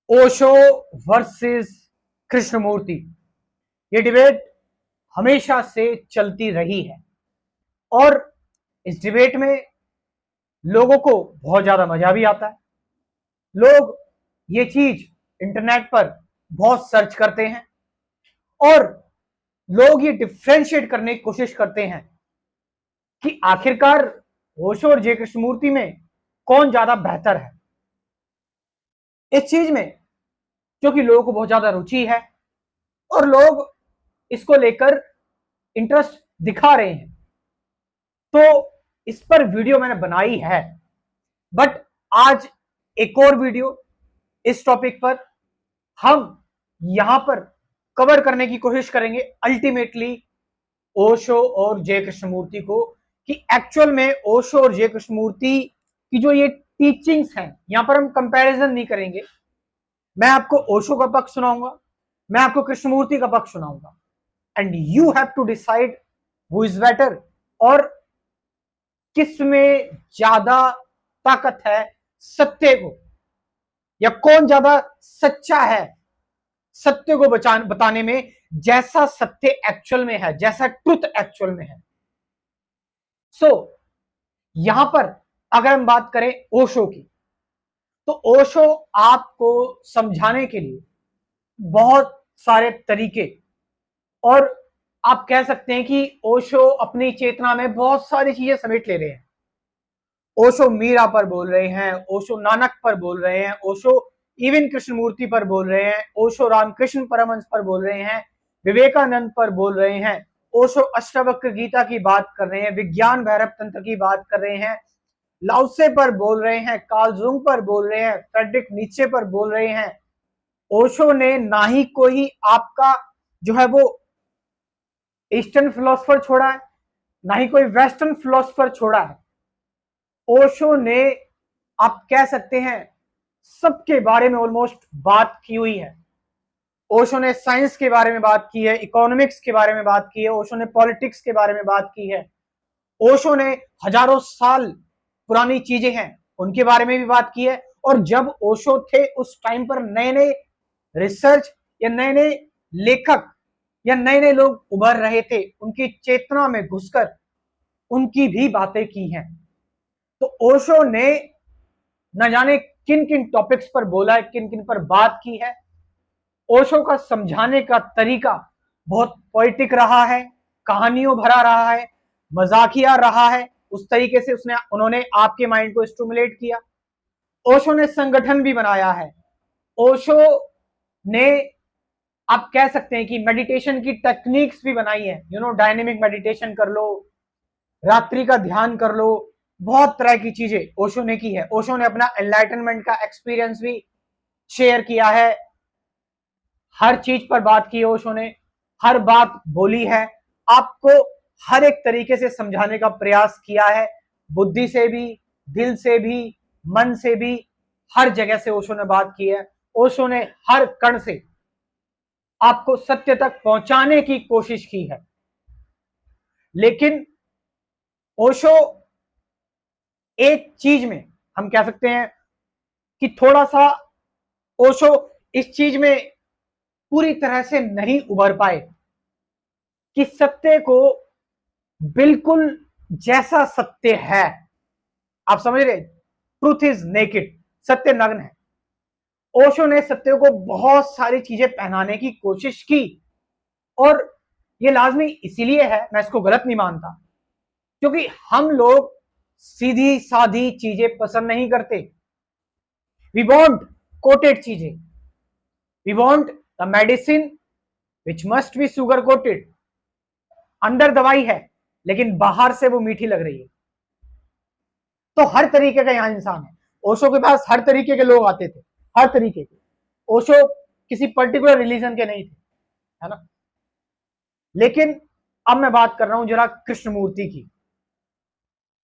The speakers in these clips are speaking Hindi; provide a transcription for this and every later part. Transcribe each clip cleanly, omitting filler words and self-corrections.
ओशो वर्सेस कृष्णमूर्ति, ये डिबेट हमेशा से चलती रही है और इस डिबेट में लोगों को बहुत ज्यादा मजा भी आता है। लोग ये चीज इंटरनेट पर बहुत सर्च करते हैं और लोग ये डिफ्रेंशिएट करने की कोशिश करते हैं कि आखिरकार ओशो और जय कृष्णमूर्ति में कौन ज्यादा बेहतर है। इस चीज में क्योंकि लोगों को बहुत ज्यादा रुचि है और लोग इसको लेकर इंटरेस्ट दिखा रहे हैं, तो इस पर वीडियो मैंने बनाई है। बट आज एक और वीडियो इस टॉपिक पर हम यहां पर कवर करने की कोशिश करेंगे अल्टीमेटली ओशो और जय कृष्णमूर्ति को, कि एक्चुअल में ओशो और जय कृष्णमूर्ति की जो ये टीचिंग्स हैं, यहां पर हम कंपैरिजन नहीं करेंगे। मैं आपको ओशो का पक्ष सुनाऊंगा, मैं आपको कृष्णमूर्ति का पक्ष सुनाऊंगा, and you have to decide who is better और किस में ज्यादा ताकत है सत्य को, या कौन ज्यादा सच्चा है सत्य को बताने में, जैसा सत्य एक्चुअल में है, जैसा ट्रुथ एक्चुअल में है। सो यहां पर अगर हम बात करें ओशो की, तो ओशो आपको समझाने के लिए बहुत सारे तरीके, और आप कह सकते हैं कि ओशो अपनी चेतना में बहुत सारी चीजें समेट ले रहे हैं। ओशो मीरा पर बोल रहे हैं, ओशो नानक पर बोल रहे हैं, ओशो इवन कृष्णमूर्ति पर बोल रहे हैं, ओशो रामकृष्ण परमहंस पर बोल रहे हैं, विवेकानंद पर बोल रहे हैं, ओशो अष्टावक्र गीता की बात कर रहे हैं, विज्ञान भैरव तंत्र की बात कर रहे हैं, लाउसे पर बोल रहे हैं, कार्ल जुंग पर बोल रहे हैं, फ्रेडरिक नीचे पर बोल रहे हैं। ओशो ने ना ही कोई आपका जो है वो ईस्टर्न फिलोसफर छोड़ा है, ना ही कोई वेस्टर्न फिलोसफर छोड़ा है। ओशो ने, आप कह सकते हैं, सबके बारे में ऑलमोस्ट बात की हुई है। ओशो ने साइंस के बारे में बात की है, इकोनॉमिक्स के बारे में बात की है, ओशो ने पॉलिटिक्स के बारे में बात की है, ओशो ने हजारों साल पुरानी चीजें हैं उनके बारे में भी बात की है। और जब ओशो थे उस टाइम पर नए नए रिसर्च या नए नए लेखक या नए नए लोग उभर रहे थे, उनकी चेतना में घुसकर उनकी भी बातें की हैं। तो ओशो ने न जाने किन किन टॉपिक्स पर बोला है, किन किन पर बात की है। ओशो का समझाने का तरीका बहुत पोएटिक रहा है, कहानियों भरा रहा है, मजाकिया रहा है। उस तरीके से उन्होंने आपके माइंड को स्टिमुलेट किया। ओशो ने संगठन भी बनाया है। ओशो ने, आप कह सकते हैं कि मेडिटेशन की टेक्निक्स भी बनाई है। डायनेमिक मेडिटेशन कर लो, रात्रि का ध्यान कर लो, बहुत तरह की चीजें ओशो ने की है। ओशो ने अपना एनलाइटनमेंट का एक्सपीरियंस भी शेयर किया है। हर चीज पर बात की है ओशो ने, हर बात बोली है, आपको हर एक तरीके से समझाने का प्रयास किया है, बुद्धि से भी, दिल से भी, मन से भी, हर जगह से ओशो ने बात की है। ओशो ने हर कण से आपको सत्य तक पहुंचाने की कोशिश की है। लेकिन ओशो एक चीज में, हम कह सकते हैं कि थोड़ा सा ओशो इस चीज में पूरी तरह से नहीं उभर पाए कि सत्य को बिल्कुल जैसा सत्य है, आप समझ रहे, ट्रूथ इज नेकेड, सत्य नग्न है। ओशो ने सत्य को बहुत सारी चीजें पहनाने की कोशिश की, और ये लाजमी इसीलिए है, मैं इसको गलत नहीं मानता, क्योंकि हम लोग सीधी साधी चीजें पसंद नहीं करते। वी वॉन्ट कोटेड चीजें, we want the medicine which must be sugar coated. अंदर दवाई है लेकिन बाहर से वो मीठी लग रही है। तो हर तरीके का यहां इंसान है। ओशो के पास हर तरीके के लोग आते थे, हर तरीके के। ओशो किसी पर्टिकुलर रिलीजन के नहीं थे, है ना। लेकिन अब मैं बात कर रहा हूं जरा कृष्णमूर्ति की,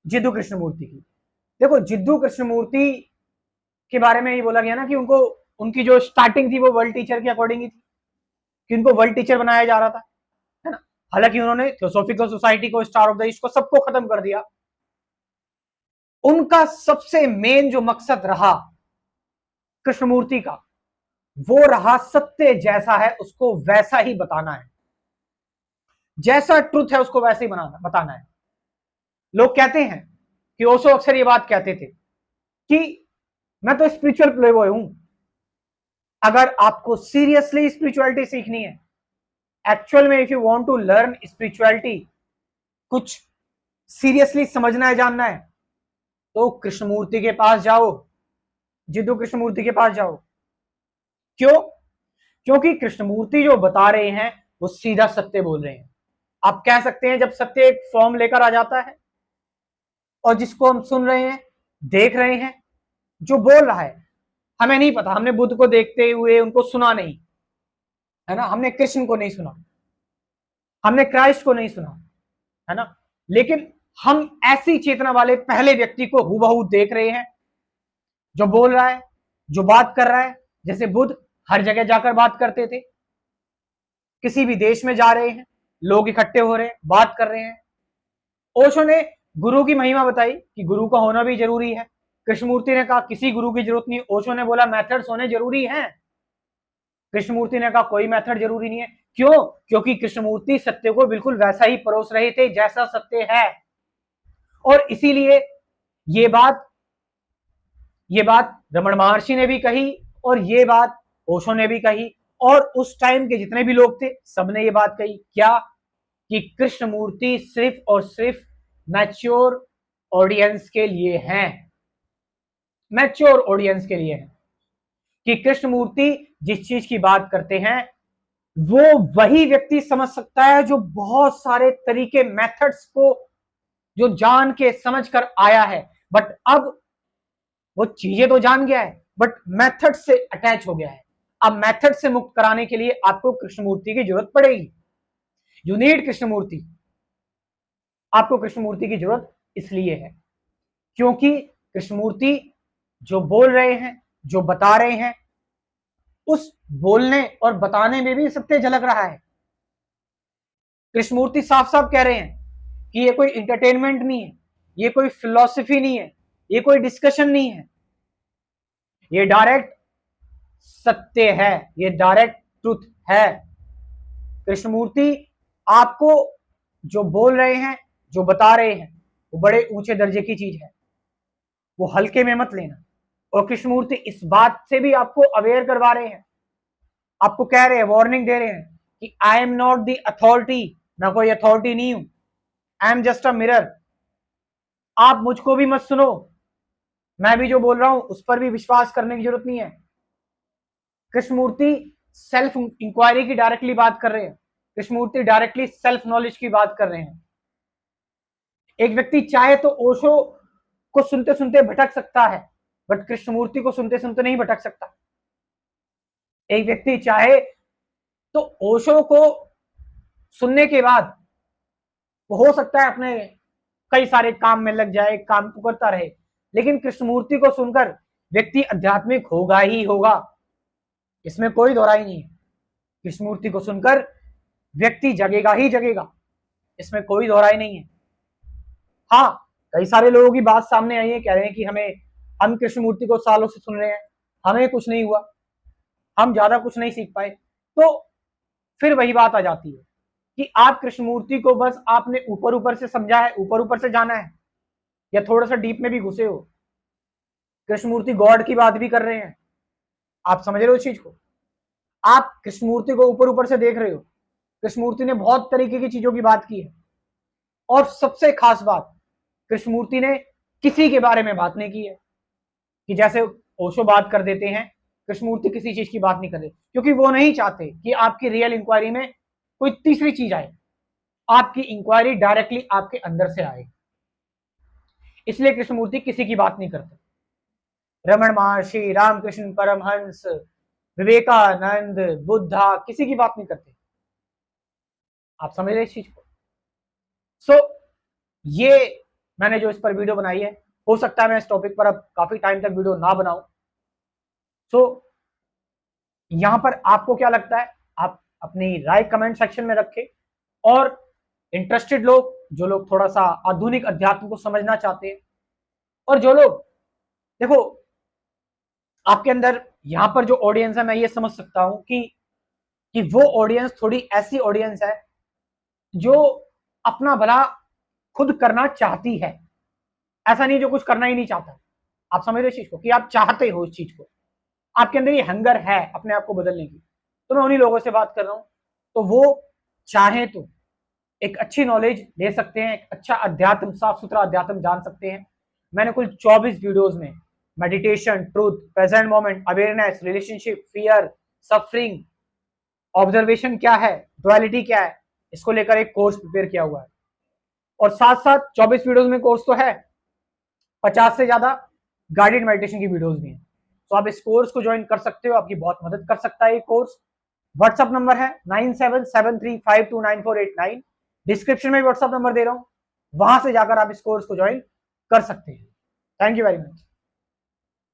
जिद्दू कृष्णमूर्ति की। देखो, जिद्दू कृष्णमूर्ति के बारे में ये बोला गया ना कि उनको, उनकी जो स्टार्टिंग थी वो वर्ल्ड टीचर के अकॉर्डिंग ही थी, कि उनको वर्ल्ड टीचर बनाया जा रहा था, है ना। हालांकि उन्होंने थियोसॉफिकल सोसाइटी को, स्टार ऑफ द ईस्ट को, सबको खत्म कर दिया। उनका सबसे मेन जो मकसद रहा कृष्णमूर्ति का, वो रहा सत्य जैसा है उसको वैसा ही बताना है, जैसा ट्रुथ है उसको वैसे ही बताना है। लोग कहते हैं कि ओशो अक्सर ये बात कहते थे कि मैं तो स्पिरिचुअल प्लेबॉय हूं। अगर आपको सीरियसली स्पिरिचुअलिटी सीखनी है, एक्चुअल में if you want to learn spirituality, कुछ सीरियसली समझना है, जानना है, तो कृष्णमूर्ति के पास जाओ, जिद्दू कृष्णमूर्ति के पास जाओ। क्यों? क्योंकि कृष्णमूर्ति जो बता रहे हैं वो सीधा सत्य बोल रहे हैं। आप कह सकते हैं जब सत्य एक फॉर्म लेकर आ जाता है और जिसको हम सुन रहे हैं, देख रहे हैं, जो बोल रहा है, हमें नहीं पता, हमने बुद्ध को देखते हुए उनको सुना नहीं, है ना, हमने कृष्ण को नहीं सुना, हमने क्राइस्ट को नहीं सुना, है ना, लेकिन हम ऐसी चेतना वाले पहले व्यक्ति को हूबहू देख रहे हैं जो बोल रहा है, जो बात कर रहा है। जैसे बुद्ध हर जगह जाकर बात करते थे, किसी भी देश में जा रहे हैं, लोग इकट्ठे हो रहे हैं, बात कर रहे हैं। ओशो ने गुरु की महिमा बताई कि गुरु का होना भी जरूरी है। कृष्णमूर्ति ने कहा किसी गुरु की जरूरत नहीं। ओशो ने बोला मेथड्स होने जरूरी हैं। कृष्णमूर्ति ने कहा कोई मेथड जरूरी नहीं है। क्यों? क्योंकि कृष्णमूर्ति सत्य को बिल्कुल वैसा ही परोस रहे थे जैसा सत्य है। और इसीलिए ये बात रमण महर्षि ने भी कही और ये बात ओशो ने भी कही और उस टाइम के जितने भी लोग थे सबने ये बात कही। क्या? कि कृष्णमूर्ति सिर्फ और सिर्फ मैच्योर ऑडियंस के लिए हैं, मैच्योर ऑडियंस के लिए है। कि कृष्णमूर्ति जिस चीज की बात करते हैं वो वही व्यक्ति समझ सकता है जो बहुत सारे तरीके, मेथड्स को जो जान के समझ कर आया है, बट अब वो चीजें तो जान गया है बट मेथड से अटैच हो गया है। अब मेथड से मुक्त कराने के लिए आपको कृष्णमूर्ति की जरूरत पड़ेगी। You need Krishnamurti. आपको कृष्णमूर्ति की जरूरत इसलिए है क्योंकि कृष्णमूर्ति जो बोल रहे हैं, जो बता रहे हैं, उस बोलने और बताने में भी सत्य झलक रहा है। कृष्णमूर्ति साफ साफ कह रहे हैं कि ये कोई इंटरटेनमेंट नहीं है, ये कोई फिलॉसफी नहीं है, ये कोई डिस्कशन नहीं है, ये डायरेक्ट सत्य है, ये डायरेक्ट ट्रुथ है। कृष्णमूर्ति आपको जो बोल रहे हैं, जो बता रहे हैं, वो बड़े ऊंचे दर्जे की चीज है, वो हल्के में मत लेना। और कृष्णमूर्ति इस बात से भी आपको अवेयर करवा रहे हैं, आपको कह रहे हैं, वार्निंग दे रहे हैं कि I am not the authority, मैं कोई अथॉरिटी नहीं हूं, I am just a mirror. आप मुझको भी मत सुनो, मैं भी जो बोल रहा हूं उस पर भी विश्वास करने की जरूरत नहीं है। कृष्णमूर्ति सेल्फ इंक्वायरी की डायरेक्टली बात कर रहे हैं, कृष्णमूर्ति डायरेक्टली सेल्फ नॉलेज की बात कर रहे हैं। एक व्यक्ति चाहे तो ओशो को सुनते सुनते भटक सकता है बट कृष्णमूर्ति को सुनते सुनते नहीं भटक सकता। एक व्यक्ति चाहे तो ओशो को सुनने के बाद वो हो सकता है अपने कई सारे काम में लग जाए, काम को करता रहे, लेकिन कृष्णमूर्ति को सुनकर व्यक्ति आध्यात्मिक होगा ही होगा, इसमें कोई दोहराई नहीं है। कृष्णमूर्ति को सुनकर व्यक्ति जगेगा ही जगेगा, इसमें कोई दोहराई नहीं है। हाँ, कई सारे लोगों की बात सामने आई है, कह रहे हैं कि हम कृष्णमूर्ति को सालों से सुन रहे हैं, हमें कुछ नहीं हुआ, हम ज्यादा कुछ नहीं सीख पाए। तो फिर वही बात आ जाती है कि आप कृष्णमूर्ति को बस आपने ऊपर ऊपर से समझा है, ऊपर ऊपर से जाना है, या थोड़ा सा डीप में भी घुसे हो। कृष्णमूर्ति गॉड की बात भी कर रहे हैं, आप समझ रहे हो इस चीज को? आप कृष्णमूर्ति को ऊपर ऊपर से देख रहे हो, कृष्णमूर्ति ने बहुत तरीके की चीजों की बात की है। और सबसे खास बात, कृष्णमूर्ति ने किसी के बारे में बात नहीं की है कि जैसे ओशो बात कर देते हैं, कृष्णमूर्ति किसी चीज की बात नहीं कर रहे क्योंकि वो नहीं चाहते कि आपकी रियल इंक्वायरी में कोई तीसरी चीज आए, आपकी इंक्वायरी डायरेक्टली आपके अंदर से आए। इसलिए कृष्णमूर्ति किसी की बात नहीं करते। रमण महर्षि, रामकृष्ण परमहंस, विवेकानंद, बुद्धा, किसी की बात नहीं करते। आप समझ रहे इस चीज को? सो ये मैंने जो इस पर वीडियो बनाई है, हो सकता है मैं इस टॉपिक पर अब काफी टाइम तक वीडियो ना बनाऊं। सो यहां पर आपको क्या लगता है, आप अपनी राय कमेंट सेक्शन में रखें। और इंटरेस्टेड लोग, जो लोग थोड़ा सा आधुनिक अध्यात्म को समझना चाहते हैं, और जो लोग, देखो, आपके अंदर यहां पर जो ऑडियंस है मैं ये समझ सकता हूं कि वो ऑडियंस थोड़ी ऐसी ऑडियंस है जो अपना भला खुद करना चाहती है, ऐसा नहीं जो कुछ करना ही नहीं चाहता। आप समझ रहे हो इस चीज को कि आप चाहते हो इस चीज को, आपके अंदर ये हंगर है अपने आप को बदलने की। तो मैं उन्हीं लोगों से बात कर रहा हूं। तो वो चाहे तो एक अच्छी नॉलेज ले सकते हैं, एक अच्छा अध्यात्म, साफ सुथरा अध्यात्म जान सकते हैं। मैंने कुल 24 वीडियोस में meditation, truth, present moment, awareness, relationship, fear, suffering, observation क्या है, डुअलिटी क्या है, इसको लेकर एक कोर्स प्रिपेयर किया हुआ है। और साथ साथ 24 वीडियोस में कोर्स तो है, 50 से ज्यादा गाइडेड मेडिटेशन की वीडियोस भी हैं। तो आप इस कोर्स को ज्वाइन कर सकते हो, आपकी बहुत मदद कर सकता है ये कोर्स। व्हाट्सअप नंबर है 9773529489। डिस्क्रिप्शन में व्हाट्सअप नंबर दे रहा हूं, वहां से जाकर आप इस कोर्स को ज्वाइन कर सकते हैं। Thank you very much.